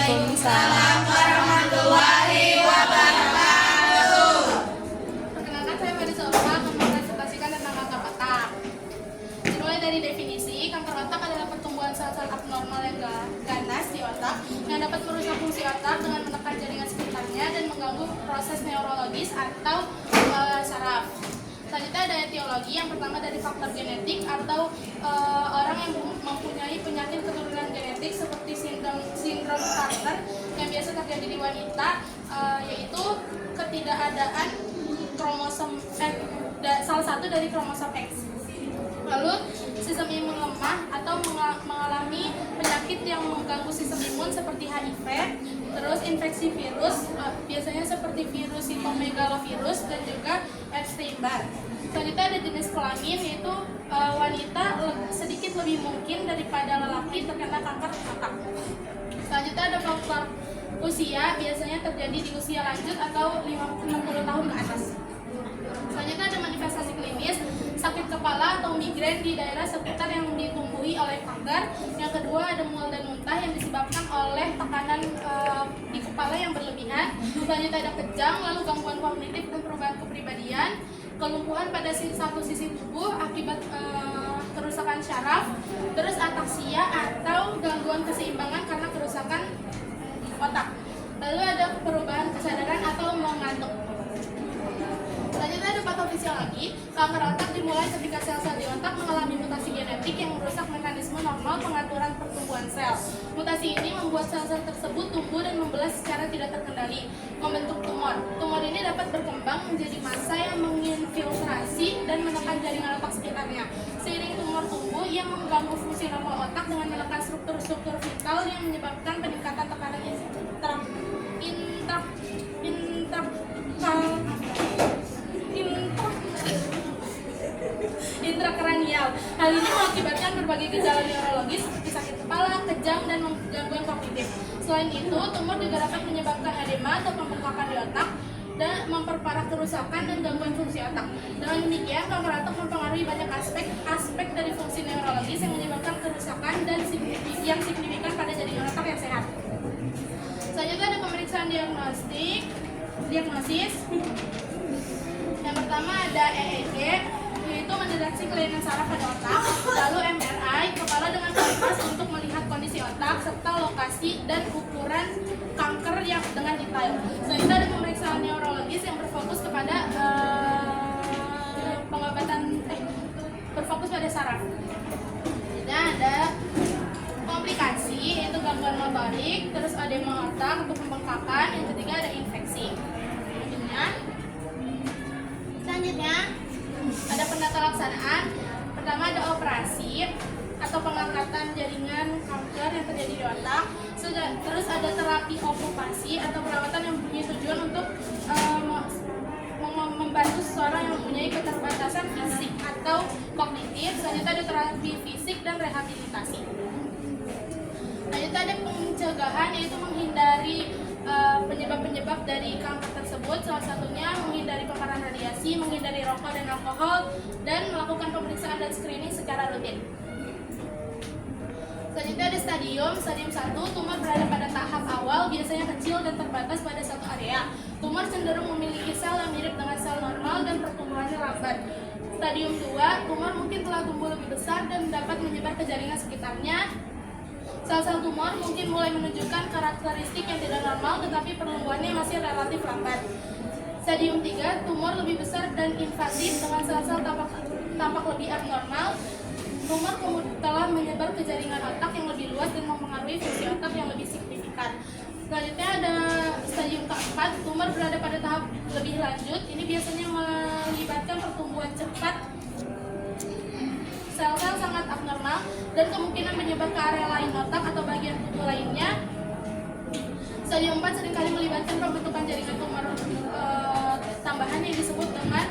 Waalaikumsalam warahmatullahi wabarakatuh. Perkenalkan, saya Fadisa Ulfa akan mempresentasikan tentang kanker otak. Dimulai dari definisi, kanker otak adalah pertumbuhan sel-sel abnormal yang ganas di otak yang dapat merusak fungsi otak dengan menekan jaringan sekitarnya dan mengganggu proses neurologis atau saraf. Selanjutnya ada etiologi. Yang pertama dari faktor genetik atau orang yang mempunyai penyakit keturunan genetik seperti sindrom Carter yang biasa terjadi di wanita, yaitu ketidakadaan kromosom salah satu dari kromosom X. Lalu sistem imun lemah atau mengalami penyakit yang mengganggu sistem imun seperti HIV, terus infeksi virus, biasanya seperti virus cytomegalovirus dan juga Epstein-Barr. Selanjutnya ada jenis kelamin, yaitu wanita sedikit lebih mungkin daripada lelaki terkena kanker otak. Selanjutnya ada faktor usia, biasanya terjadi di usia lanjut atau 60 tahun ke atas. Selanjutnya ada manifestasi klinis, sakit kepala atau migrain di daerah sekitar yang ditumbuhi oleh kanker. Yang kedua ada mual dan muntah yang disebabkan oleh tekanan di kepala yang berlebihan. Selanjutnya ada kejang, lalu gangguan kognitif dan perubahan kepribadian, kelumpuhan pada satu sisi tubuh akibat kerusakan syaraf, terus ataksia atau gangguan keseimbangan karena kerusakan otak. Lalu ada perubahan kesadaran atau mengantuk. Selanjutnya ada patofisiologi. Kanker otak dimulai ketika sel-sel di otak mengalami mutasi genetik yang merusak mekanisme normal pengaturan pertumbuhan sel. Mutasi ini membuat sel-sel tersebut tumbuh dan membelah secara tidak terkendali, membentuk tumor. Tumor ini dapat berkembang menjadi massa yang menginfiltrasi dan menekan jaringan otak sekitarnya. Seiring tumor tumbuh, ia mengganggu fungsi normal otak dengan menekan struktur-struktur vital yang menyebabkan peningkatan tekanan intrakranial. Hal ini mengakibatkan berbagai gejala neurologis seperti sakit kepala, kejang, dan gangguan kognitif. Selain itu, tumor juga dapat menyebabkan edema atau pembengkakan di otak dan memperparah kerusakan dan gangguan fungsi otak. Dengan demikian, kanker otak mempengaruhi banyak aspek dari fungsi neurologis yang menyebabkan kerusakan dan yang signifikan pada jaringan otak yang sehat. Selanjutnya ada pemeriksaan diagnosis. Yang pertama ada EEG, yaitu mendeteksi kelainan saraf pada otak. Lalu MRI, kepala dengan kualitas untuk melihat kondisi otak serta lokasi dan ukuran kanker yang dengan detail. Selanjutnya ada pemeriksaan neurologis yang berfokus kepada berfokus pada saraf. Selanjutnya ada komplikasi, yaitu gangguan motorik, terus edema otak untuk pembengkakan. Yang ketiga ada infeksi. Selanjutnya ada penata laksanaan. Pertama ada operasi atau pengangkatan jaringan kanker yang terjadi di otak. Terus ada terapi okupasi atau perawatan yang punya tujuan untuk membantu seseorang yang mempunyai keterbatasan fisik atau kognitif. Selanjutnya ada terapi fisik dan rehabilitasi. Selanjutnya ada pencegahan, yaitu menghindari penyebab-penyebab dari kanker tersebut. Salah satunya menghindari paparan radiasi, menghindari rokok dan alkohol, dan melakukan pemeriksaan dan screening secara rutin. Selanjutnya ada stadium 1, tumor berada pada tahap awal, biasanya kecil dan terbatas pada satu area. Tumor cenderung memiliki sel yang mirip dengan sel normal dan pertumbuhannya lambat. Stadium 2, tumor mungkin telah tumbuh lebih besar dan dapat menyebar ke jaringan sekitarnya. Sel-sel tumor mungkin mulai menunjukkan karakteristik yang tidak normal, tetapi pertumbuhannya masih relatif lambat. Stadium 3, tumor lebih besar dan invasif dengan sel-sel tampak lebih abnormal. Tumor telah menyebar ke jaringan otak yang lebih luas dan mempengaruhi fungsi otak yang lebih signifikan. Selanjutnya ada stadium keempat, tumor berada pada tahap lebih lanjut. Ini biasanya melibatkan pertumbuhan cepat, sel-sel sangat abnormal, dan kemungkinan menyebar ke area lain otak atau bagian tubuh lainnya. Stadium 4 seringkali melibatkan pembentukan jaringan tumor tambahan yang disebut dengan